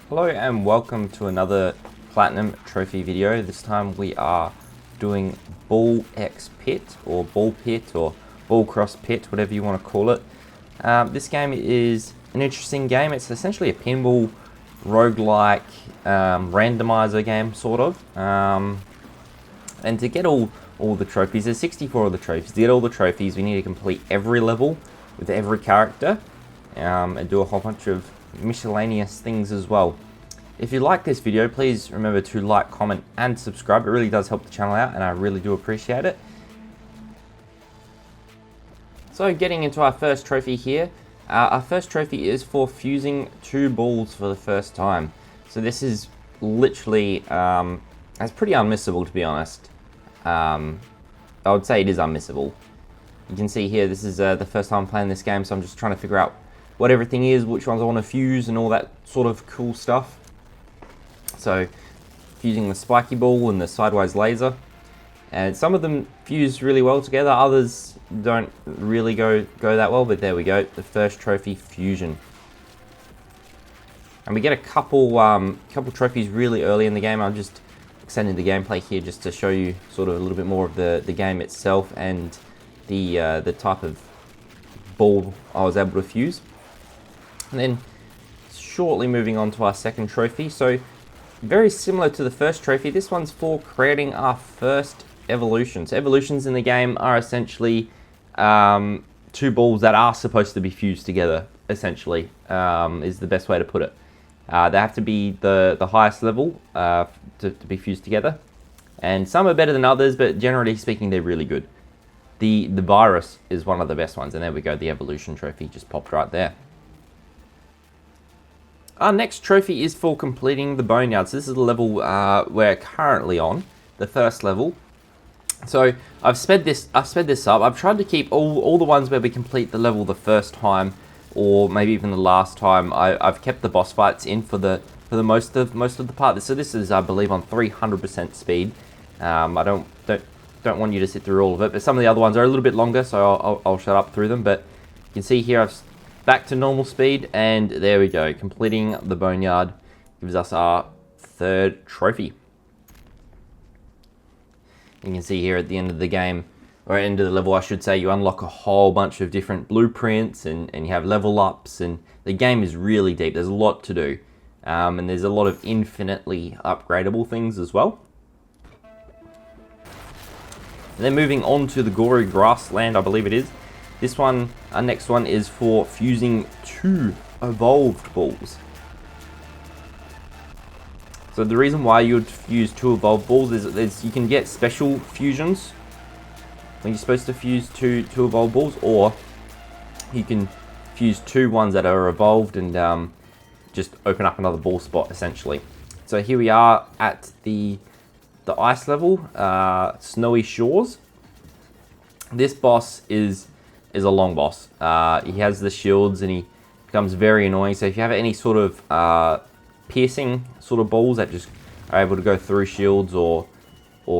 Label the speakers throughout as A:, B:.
A: Hello and welcome to another Platinum Trophy video. This time we are doing Ball X Pit or Ball Pit or Ball Cross Pit, whatever you want to call it. This game is an interesting game. It's essentially a pinball roguelike randomizer game, sort of. And to get all the trophies, there's 64 of the trophies. To get all the trophies, we need to complete every level with every character and do a whole bunch of miscellaneous things as well. If you like this video, please remember to like, comment and subscribe. It really does help the channel out and I really do appreciate it. So getting into our first trophy here, our first trophy is for fusing 2 balls for the first time. So this is literally, it's pretty unmissable, to be honest. I would say it is unmissable. You can see here, this is the first time I'm playing this game, so I'm just trying to figure out what everything is, which ones I want to fuse and all that sort of cool stuff. So fusing the spiky ball and the sideways laser, and some of them fuse really well together, others don't really go that well, but there we go, the first trophy fusion. And we get a couple trophies really early in the game. I'm just extending the gameplay here just to show you sort of a little bit more of the game itself and the type of ball I was able to fuse. And then shortly moving on to our second trophy. So very similar to the first trophy, this one's for creating our first evolution. So evolutions in the game are essentially 2 balls that are supposed to be fused together, essentially, is the best way to put it. They have to be the highest level to be fused together. And some are better than others, but generally speaking, they're really good. The virus is one of the best ones, and there we go, the evolution trophy just popped right there. Our next trophy is for completing the boneyard. So this is the level we're currently on, the first level. So I've sped this up. I've tried to keep all the ones where we complete the level the first time, or maybe even the last time. I've kept the boss fights in for the most of the part. So this is, I believe, on 300% speed. I don't want you to sit through all of it, but some of the other ones are a little bit longer, so I'll shut up through them. But you can see here I've back to normal speed, and there we go. Completing the boneyard gives us our third trophy. You can see here at the end of the game, or end of the level I should say, you unlock a whole bunch of different blueprints and you have level ups, and the game is really deep. There's a lot to do, and there's a lot of infinitely upgradable things as well. And then moving on to the gory grassland, I believe it is. This one, our next one, is for fusing 2 evolved balls. So the reason why you would fuse 2 evolved balls is you can get special fusions when you're supposed to fuse two evolved balls, or you can fuse 2 ones that are evolved and just open up another ball spot, essentially. So here we are at the ice level, Snowy Shores. This boss is a long boss. He has the shields and he becomes very annoying. So if you have any sort of piercing sort of balls that just are able to go through shields or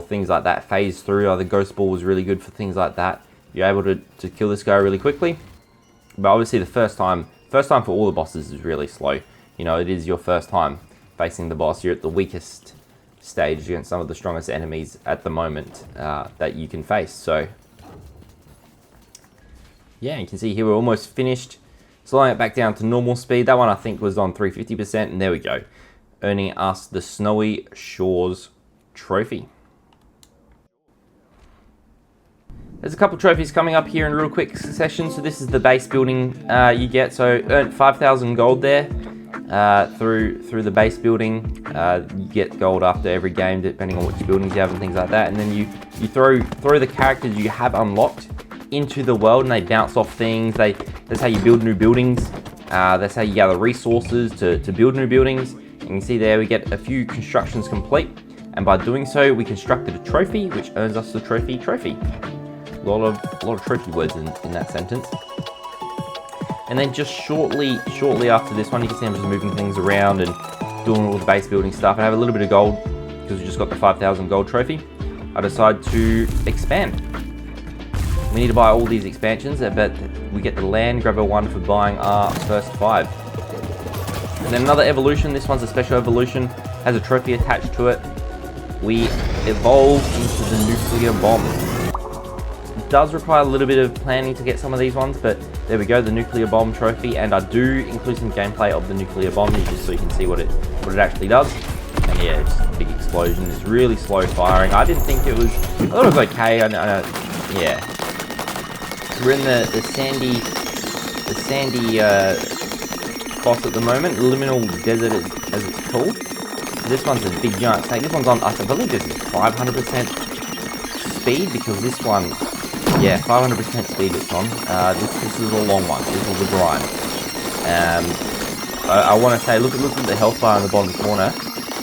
A: things like that, phase through, the ghost ball was really good for things like that. You're able to kill this guy really quickly. But obviously the first time for all the bosses is really slow. You know, it is your first time facing the boss. You're at the weakest stage against some of the strongest enemies at the moment that you can face. So yeah, you can see here we're almost finished. Slowing it back down to normal speed. That one I think was on 350%, and there we go. Earning us the Snowy Shores trophy. There's a couple trophies coming up here in real quick succession. So this is the base building you get. So earned 5,000 gold there through the base building. You get gold after every game, depending on which buildings you have and things like that. And then you throw the characters you have unlocked into the world, and they bounce off things. That's how you build new buildings. That's how you gather resources to build new buildings. And you can see there we get a few constructions complete, and by doing so we constructed a trophy, which earns us the trophy. A lot of trophy words in that sentence. And then just shortly after this one, you can see I'm just moving things around and doing all the base building stuff. I have a little bit of gold because we just got the 5,000 gold trophy. I decide to expand. We need to buy all these expansions, but we get the land grabber one for buying our first 5. And then another evolution, this one's a special evolution, has a trophy attached to it. We evolve into the nuclear bomb. It does require a little bit of planning to get some of these ones, but there we go, the nuclear bomb trophy. And I do include some gameplay of the nuclear bomb just so you can see what it actually does. And yeah, it's a big explosion. It's really slow firing. I didn't think it was, I thought it was okay. Yeah. We're in the sandy boss at the moment, liminal desert as it's called. This one's a big giant snake. This one's on, I believe this is 500% speed, because this one, yeah, 500% speed it's on. This is a long one. This is a grind. I want to say, look at the health bar in the bottom corner,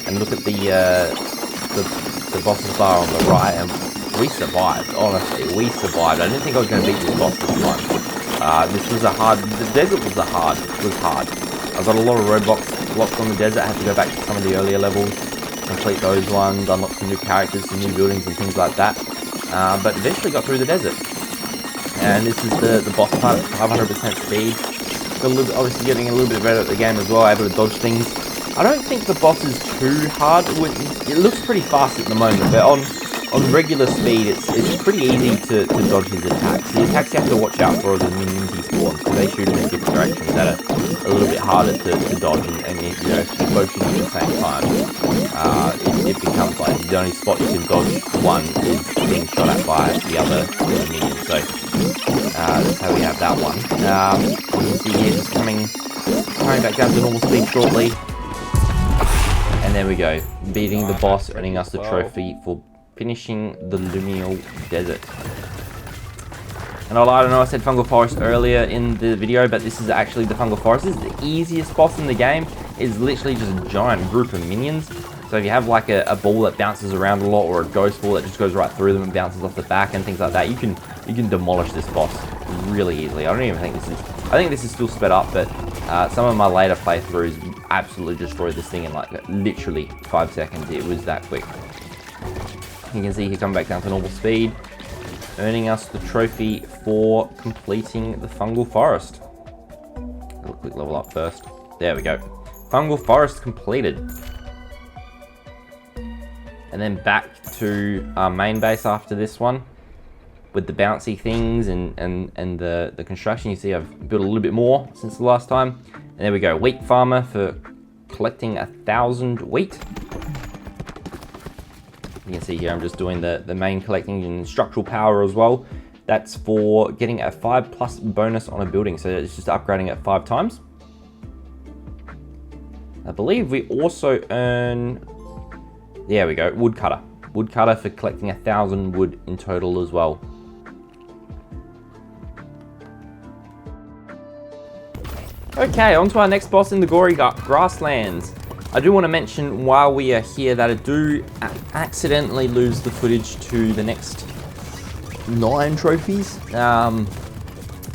A: and look at the boss's bar on the right, and we survived. Honestly, we survived. I didn't think I was going to beat this boss this one. This was a hard. The desert was hard. I got a lot of roadblocks on the desert. I had to go back to some of the earlier levels, complete those ones, unlock some new characters, some new buildings and things like that. But eventually got through the desert. And this is the boss part, 500% speed. Obviously getting a little bit better at the game as well, able to dodge things. I don't think the boss is too hard. It looks pretty fast at the moment, but on regular speed, it's pretty easy to dodge his attacks. The attacks you have to watch out for are the minions he spawns, because they shoot him in different directions that are a little bit harder to dodge, and you know, if you both shoot at the same time, it becomes like the only spot you can dodge one is being shot at by the other minions. So that's how we have that one. You can see here just coming back down to normal speed shortly. And there we go, beating the boss, earning us the trophy for finishing the liminal desert. And I don't know, I said fungal forest earlier in the video, but this is actually the fungal forest. This is the easiest boss in the game. It's literally just a giant group of minions. So if you have like a ball that bounces around a lot, or a ghost ball that just goes right through them and bounces off the back and things like that, you can demolish this boss really easily. I think this is still sped up, but some of my later playthroughs absolutely destroyed this thing in like literally 5 seconds. It was that quick. You can see here coming back down to normal speed, earning us the trophy for completing the fungal forest. A quick level up first. There we go. Fungal forest completed. And then back to our main base after this one, with the bouncy things and the construction. You see I've built a little bit more since the last time. And there we go, wheat farmer for collecting 1,000 wheat. You can see here I'm just doing the main collecting and structural power as well. That's for getting a 5+ bonus on a building, so it's just upgrading it 5 times. I believe we also earn, there we go, woodcutter. Woodcutter for collecting 1,000 wood in total as well. Okay, on to our next boss in the gory grasslands. I do want to mention while we are here that I do accidentally lose the footage to the next 9 trophies.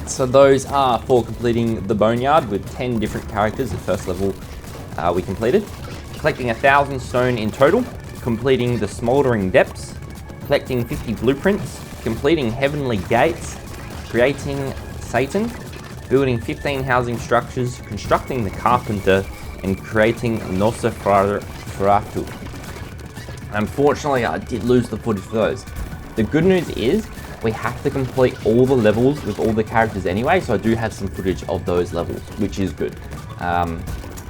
A: So those are for completing the boneyard with 10 different characters. The first level we completed. Collecting 1,000 stone in total. Completing the smoldering depths. Collecting 50 blueprints. Completing heavenly gates. Creating Satan. Building 15 housing structures. Constructing the carpenter. And creating Nosferatu. Unfortunately, I did lose the footage for those. The good news is we have to complete all the levels with all the characters anyway, so I do have some footage of those levels, which is good.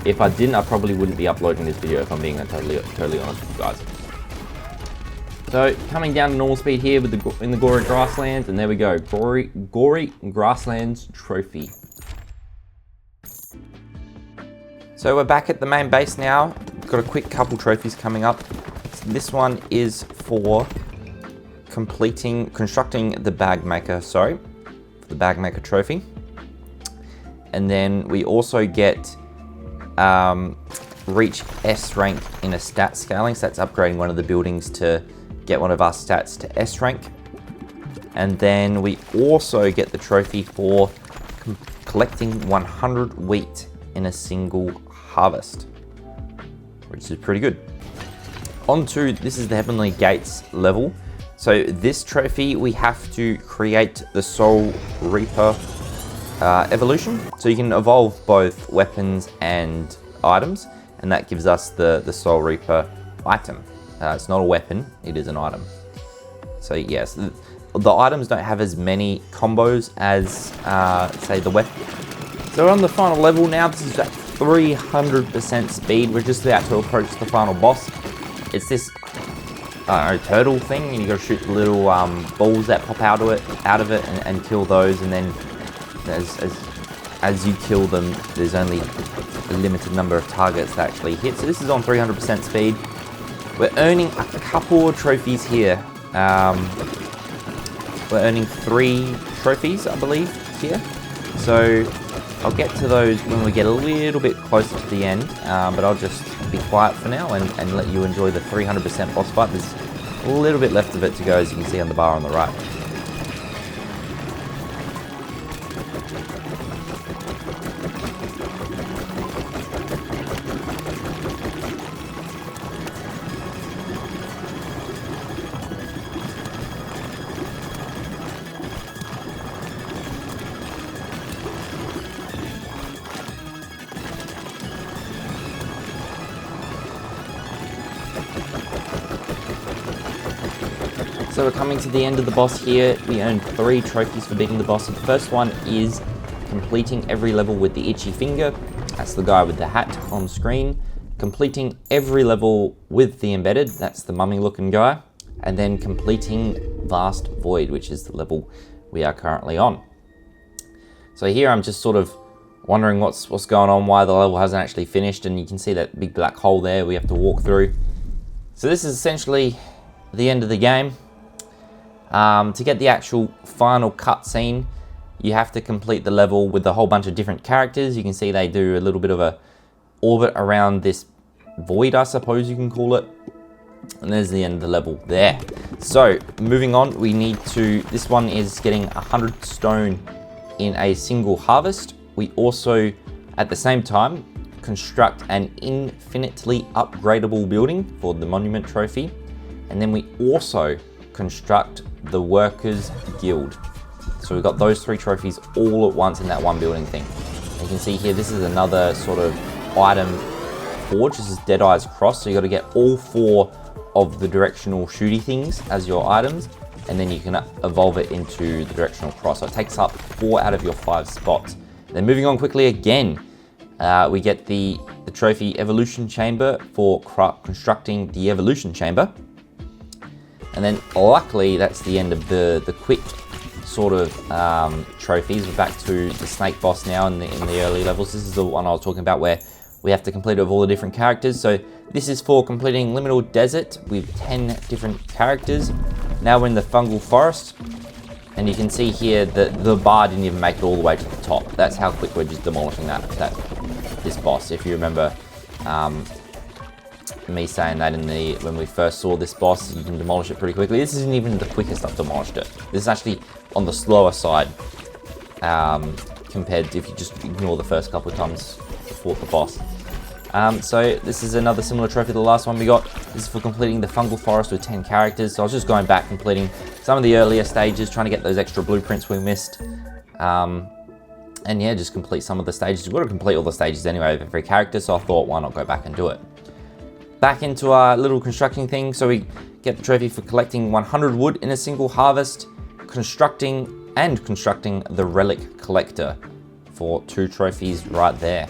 A: If I didn't, I probably wouldn't be uploading this video, if I'm being totally honest with you guys. So coming down to normal speed here with in the gory grasslands, and there we go, gory grasslands trophy. So we're back at the main base now. Got a quick couple trophies coming up. This one is for constructing the bag maker, the bag maker trophy. And then we also get reach S rank in a stat scaling. So that's upgrading one of the buildings to get one of our stats to S rank. And then we also get the trophy for collecting 100 wheat in a single harvest, which is pretty good. This is the Heavenly Gates level. So this trophy, we have to create the Soul Reaper evolution. So you can evolve both weapons and items, and that gives us the Soul Reaper item. It's not a weapon, it is an item. So yes, the items don't have as many combos as, say, the weapon. So we're on the final level now. This is at 300% speed. We're just about to approach the final boss. It's this turtle thing, and you gotta shoot the little balls that pop out of it, and kill those. And then as you kill them, there's only a limited number of targets that actually hit. So this is on 300% speed. We're earning a couple of trophies here. We're earning 3 trophies, I believe, here. So I'll get to those when we get a little bit closer to the end, but I'll just be quiet for now and let you enjoy the 300% boss fight. There's a little bit left of it to go, as you can see on the bar on the right. So we're coming to the end of the boss here. We earned 3 trophies for beating the boss. So the first one is completing every level with the itchy finger. That's the guy with the hat on screen. Completing every level with the embedded. That's the mummy looking guy. And then completing Vast Void, which is the level we are currently on. So here I'm just sort of wondering what's going on, why the level hasn't actually finished. And you can see that big black hole there we have to walk through. So this is essentially the end of the game. To get the actual final cutscene, you have to complete the level with a whole bunch of different characters. You can see they do a little bit of a orbit around this void, I suppose you can call it. And there's the end of the level there. So moving on, we need to, this one is getting 100 stone in a single harvest. We also, at the same time, construct an infinitely upgradable building for the monument trophy. And then we also construct the Workers Guild. So we've got those 3 trophies all at once in that one building thing. And you can see here, this is another sort of item forge. This is Deadeye's Cross. So you got to get all 4 of the directional shooty things as your items, and then you can evolve it into the directional cross. So it takes up 4 out of your 5 spots. Then moving on quickly again, we get the trophy Evolution Chamber for constructing the Evolution Chamber. And then luckily that's the end of the quick sort of trophies. We're back to the snake boss now in the early levels. This is the one I was talking about where we have to complete it with all the different characters. So this is for completing Liminal Desert with 10 different characters. Now we're in the Fungal Forest, and you can see here that the bar didn't even make it all the way to the top. That's how quick we're just demolishing this boss. If you remember me saying that when we first saw this boss, you can demolish it pretty quickly. This isn't even the quickest I've demolished it. This is actually on the slower side compared to if you just ignore the first couple of times you fought the boss. So this is another similar trophy to the last one we got. This is for completing the Fungal Forest with 10 characters. So I was just going back, completing some of the earlier stages, trying to get those extra blueprints we missed. And yeah, just complete some of the stages. We've got to complete all the stages anyway of every character, so I thought, why not go back and do it. Back into our little constructing thing. So we get the trophy for collecting 100 wood in a single harvest, constructing the Relic Collector for 2 trophies right there.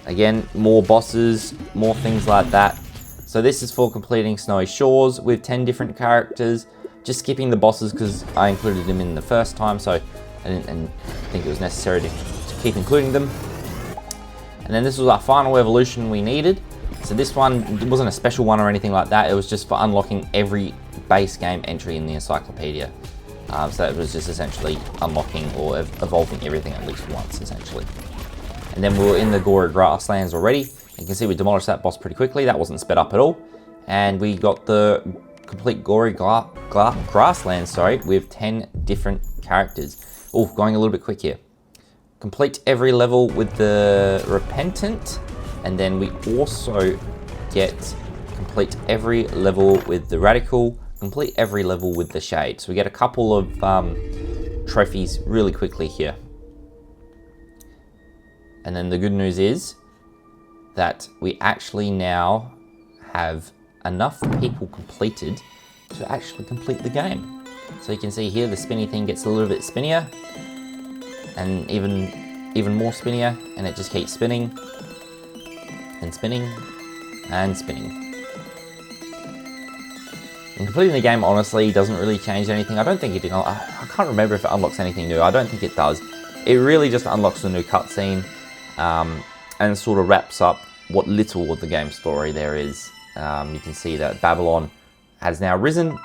A: Again, more bosses, more things like that. So this is for completing Snowy Shores with 10 different characters. Just skipping the bosses because I included them in the first time, so I didn't think it was necessary to keep including them. And then this was our final evolution we needed. So this one, it wasn't a special one or anything like that. It was just for unlocking every base game entry in the encyclopedia. So it was just essentially unlocking or evolving everything at least once, essentially. And then we were in the Gory Grasslands already. You can see we demolished that boss pretty quickly. That wasn't sped up at all. And we got the complete Gory Grasslands, with 10 different characters. Oh, going a little bit quick here. Complete every level with the Repentant. And then we also complete every level with the Radical, complete every level with the Shade. So we get a couple of trophies really quickly here. And then the good news is that we actually now have enough people completed to actually complete the game. So you can see here the spinny thing gets a little bit spinnier and even more spinnier, and it just keeps spinning and spinning and spinning. And completing the game honestly doesn't really change anything. I don't think it, I can't remember if it unlocks anything new. I don't think it does. It really just unlocks a new cutscene and sort of wraps up what little of the game story there is. You can see that Ballbylon has now risen,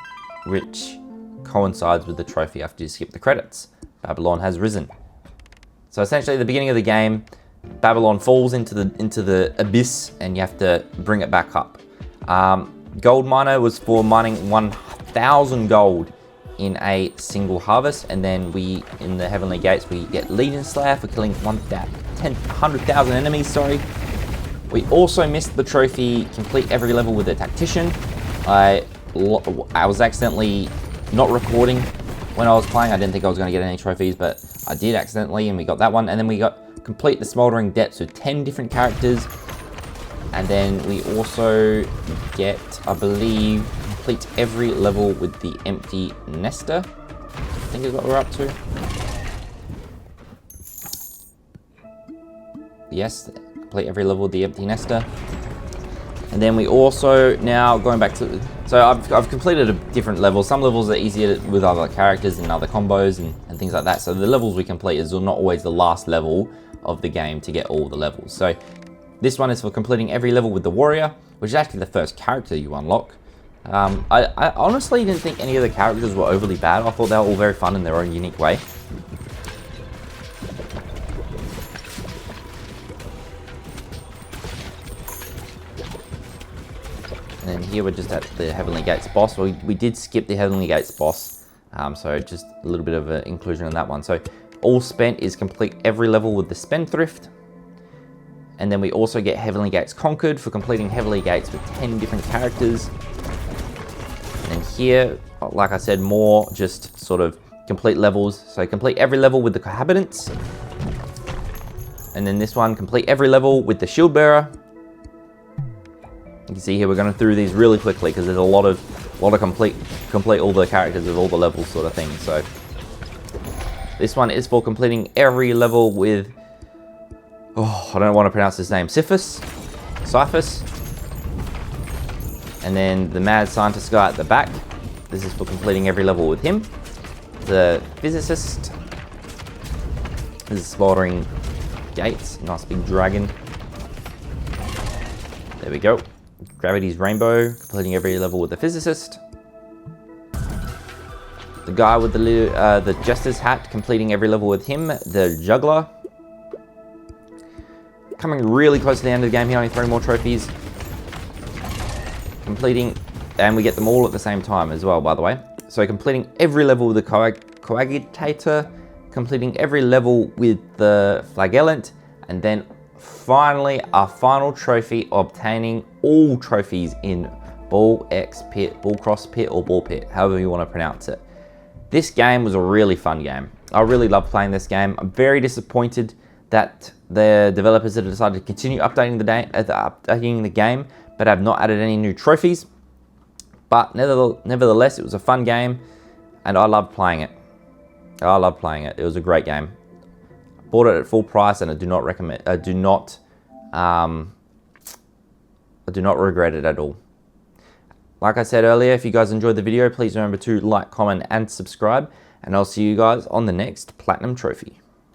A: which coincides with the trophy after you skip the credits. Ballbylon has risen. So essentially, at the beginning of the game, Ballbylon falls into the abyss, and you have to bring it back up. Gold miner was for mining 1,000 gold in a single harvest, and then in the Heavenly Gates, we get Legion Slayer for killing 100,000 enemies, sorry. We also missed the trophy, complete every level with a tactician. I was accidentally not recording when I was playing. I didn't think I was going to get any trophies, but I did accidentally, and we got that one. And then we got complete the Smoldering Depths with 10 different characters. And then we also get, I believe, complete every level with the Empty Nester, I think is what we're up to. Yes, complete every level with the Empty Nester. And then we also, now going back to, so I've completed a different level. Some levels are easier with other characters and other combos and things like that. So the levels we complete is not always the last level of the game to get all the levels. So this one is for completing every level with the Warrior, which is actually the first character you unlock. I honestly didn't think any of the characters were overly bad. I thought they were all very fun in their own unique way. And then here we're just at the Heavenly Gates boss. We did skip the Heavenly Gates boss, so just a little bit of an inclusion in that one. So all spent is complete every level with the Spendthrift. And then we also get Heavenly Gates Conquered for completing Heavenly Gates with 10 different characters. And then here, like I said, more just sort of complete levels. So complete every level with the Cohabitants. And then this one, complete every level with the Shield Bearer. You can see here we're going through these really quickly because there's a lot of complete all the characters with all the levels sort of thing. So this one is for completing every level with, I don't want to pronounce his name, Cyphus. And then the mad scientist guy at the back. This is for completing every level with him. The physicist. This is Smoldering Gates. Nice big dragon. There we go. Gravity's Rainbow, completing every level with the physicist. The guy with the Jester's hat, completing every level with him. The juggler. Coming really close to the end of the game here, only 3 more trophies. Completing, and we get them all at the same time as well, by the way. So completing every level with the Coagitator, completing every level with the Flagellant, and then finally our final trophy, obtaining all trophies in Ball X Pit, Ball Cross Pit, or Ball Pit, however you want to pronounce it. This game was a really fun game. I really loved playing this game. I'm very disappointed that the developers have decided to continue updating the game, but have not added any new trophies. But nevertheless, it was a fun game, and I loved playing it. It was a great game. I bought it at full price, and I do not recommend. I do not regret it at all. Like I said earlier, if you guys enjoyed the video, please remember to like, comment, and subscribe. And I'll see you guys on the next Platinum Trophy.